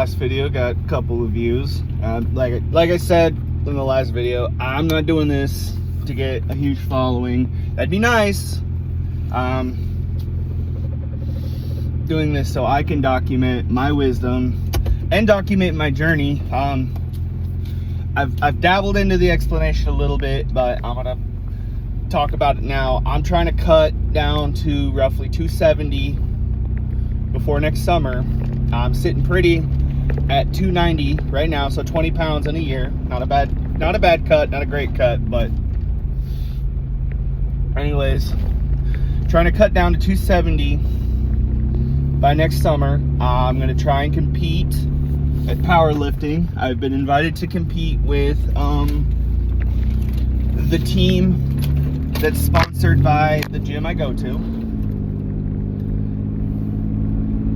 last video got a couple of views. Like I said in the last video, I'm not doing this to get a huge following. That'd be nice. Doing this so I can document my wisdom and document my journey. I've dabbled into the explanation a little bit, but I'm gonna talk about it now. I'm trying to cut down to roughly 270 before next summer. I'm sitting pretty at 290 right now, so 20 pounds in a year. Not a bad cut, not a great cut, but anyways, trying to cut down to 270 by next summer. I'm gonna try and compete at powerlifting. I've been invited to compete with the team that's sponsored by the gym I go to.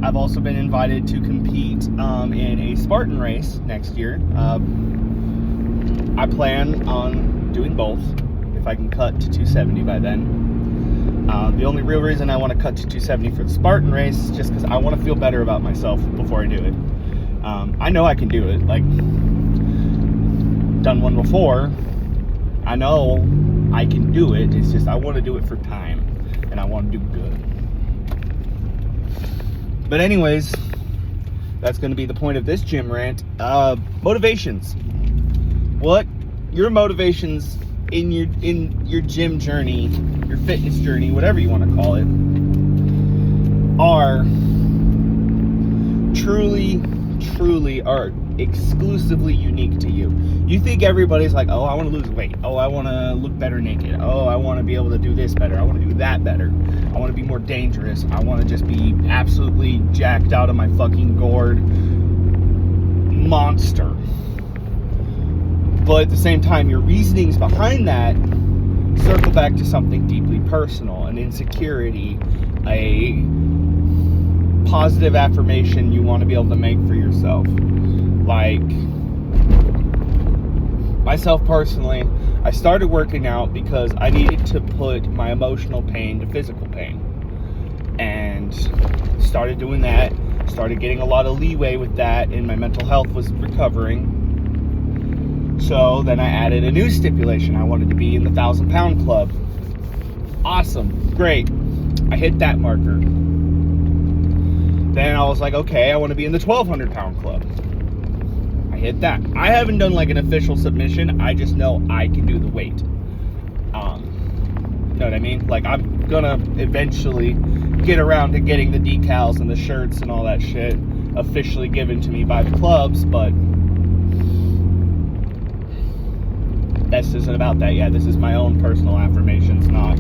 I've also been invited to compete in a Spartan race next year. I plan on doing both if I can cut to 270 by then. The only real reason I want to cut to 270 for the Spartan race is just because I want to feel better about myself before I do it. I know I can do it. Like, done one before. I know I can do it. It's just I want to do it for time, and I want to do good. But anyways, that's going to be the point of this gym rant. Motivations. What your motivations in your gym journey, your fitness journey, whatever you want to call it, are truly are exclusively unique to you. You think everybody's like, oh, I want to lose weight. Oh, I want to look better naked. Oh, I want to be able to do this better. I want to do that better. I want to be more dangerous. I want to just be absolutely jacked out of my fucking gourd monster. But at the same time, your reasonings behind that circle back to something deeply personal, an insecurity, a positive affirmation you want to be able to make for yourself. Like, myself personally, I started working out because I needed to put my emotional pain to physical pain. And started doing that, started getting a lot of leeway with that, and my mental health was recovering. So then I added a new stipulation. I wanted to be in the 1,000-pound club. Awesome, great. I hit that marker. Then I was like, okay, I want to be in the 1,200-pound club. I hit that. I haven't done like an official submission. I just know I can do the weight. You know what I mean? Like, I'm gonna eventually get around to getting the decals and the shirts and all that shit officially given to me by the clubs, but this isn't about that yet. This is my own personal affirmations, not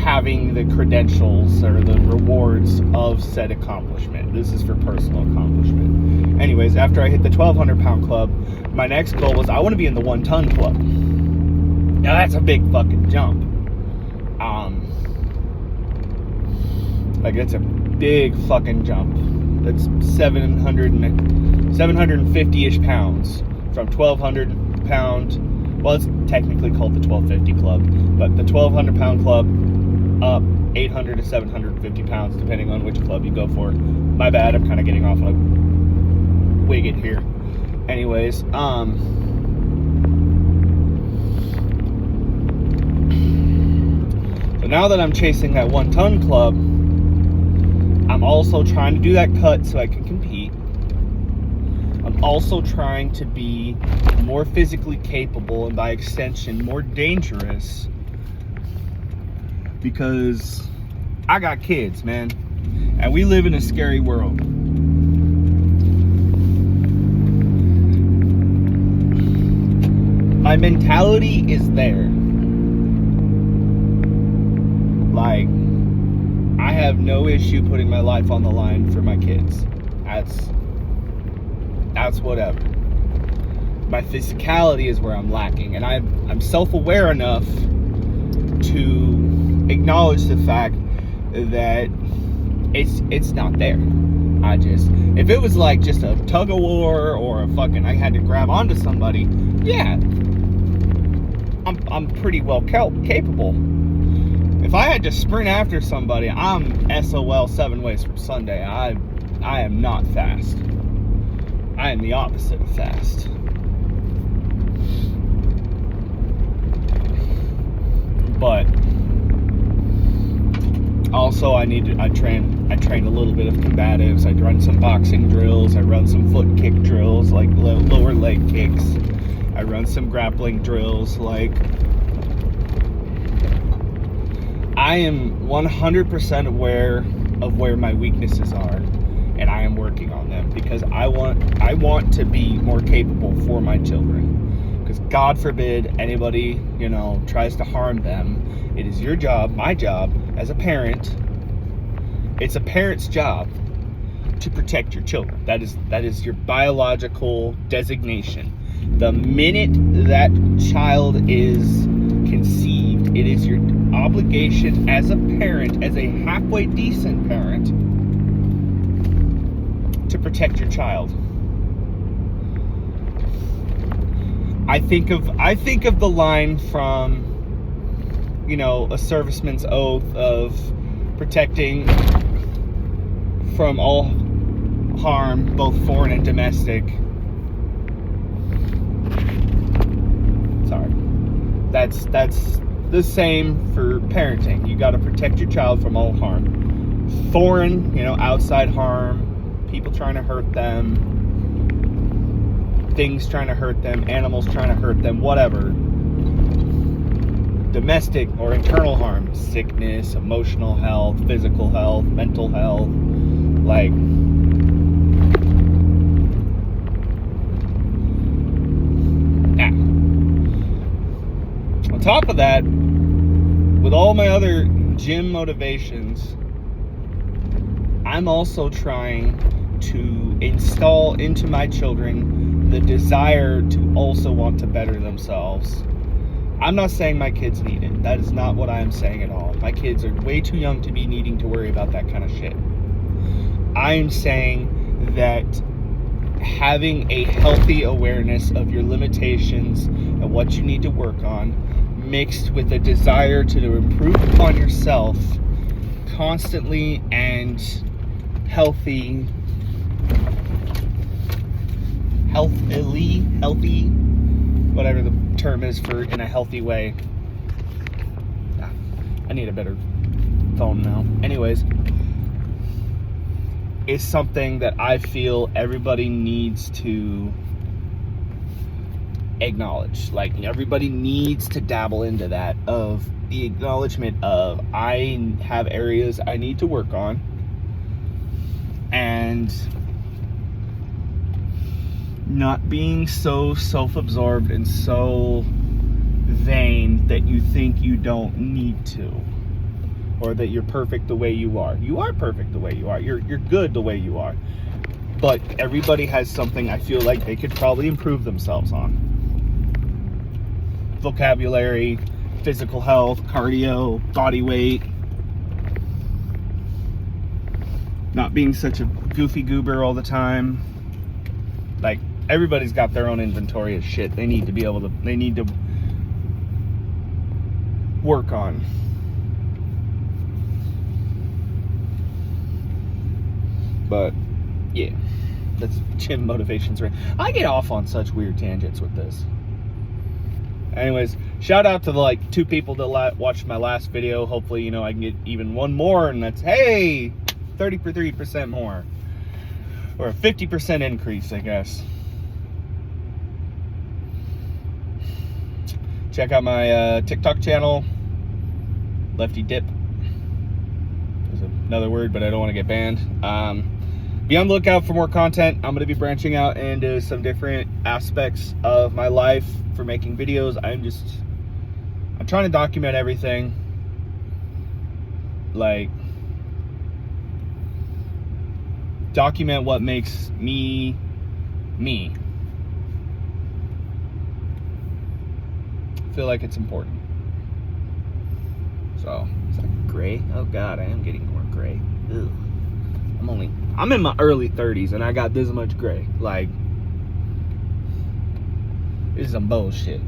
having the credentials or the rewards of said accomplishment. This is for personal accomplishment. Anyways, after I hit the 1,200-pound club, my next goal was I want to be in the 1-ton club. Now that's a big fucking jump. Like, that's a big fucking jump. That's 750-ish pounds from 1,200 pound. Well, it's technically called the 1250 club, but the 1,200-pound club up 800 to 750 pounds, depending on which club you go for. My bad, I'm kind of getting off on a wicket here. Anyways, so now that I'm chasing that 1-ton club, I'm also trying to do that cut so I can compete. I'm also trying to be more physically capable, and by extension, more dangerous, because I got kids, man, and we live in a scary world. My mentality is there. Like, I have no issue putting my life on the line for my kids. That's whatever. My physicality is where I'm lacking, and I'm self-aware enough to acknowledge the fact that it's not there. If it was like just a tug of war or a fucking I had to grab onto somebody, yeah, I'm pretty well capable. If I had to sprint after somebody, I'm SOL 7 ways from Sunday. I am not fast. I am the opposite of fast. But also I train a little bit of combatives. I run some boxing drills. I run some foot kick drills, like lower leg kicks. I run some grappling drills. Like, I am 100% aware of where my weaknesses are, and I am working on them because I want to be more capable for my children. Because God forbid anybody, tries to harm them. It is your job, my job, as a parent. It's a parent's job to protect your children. That is your biological designation. The minute that child is conceived, it is your obligation as a parent, as a halfway decent parent, to protect your child. I think of the line from, a serviceman's oath of protecting from all harm, both foreign and domestic. Sorry. That's the same for parenting. You got to protect your child from all harm. Foreign, outside harm, people trying to hurt them, things trying to hurt them, animals trying to hurt them, whatever. Domestic or internal harm, sickness, emotional health, physical health, mental health, like, on top of that, with all my other gym motivations, I'm also trying to install into my children the desire to also want to better themselves. I'm not saying my kids need it. That is not what I am saying at all. My kids are way too young to be needing to worry about that kind of shit. I am saying that having a healthy awareness of your limitations and what you need to work on, mixed with a desire to improve upon yourself constantly and healthy, whatever the term is for in a healthy way. I need a better phone now. Anyways, it's something that I feel everybody needs to acknowledge. Like, everybody needs to dabble into that, of the acknowledgement of, I have areas I need to work on, and not being so self-absorbed and so vain that you think you don't need to, or that you're perfect the way you are. You are perfect the way you are. You're good the way you are. But everybody has something I feel like they could probably improve themselves on. Vocabulary, physical health, cardio, body weight. Not being such a goofy goober all the time. Like, everybody's got their own inventory of shit they need to work on. But yeah, that's gym motivations, right? I get off on such weird tangents with this. Anyways, shout out to the 2 people that watched my last video. Hopefully, I can get even one more, and that's, hey, 33% more, or a 50% increase, I guess. Check out my TikTok channel, Lefty Dip. There's another word, but I don't want to get banned. Be on the lookout for more content. I'm going to be branching out into some different aspects of my life for making videos. I'm trying to document everything. Like, document what makes me, me. I feel like it's important. So, is that gray? Oh God, I am getting more gray. Ugh. I'm in my early 30s and I got this much gray. Like, this is some bullshit.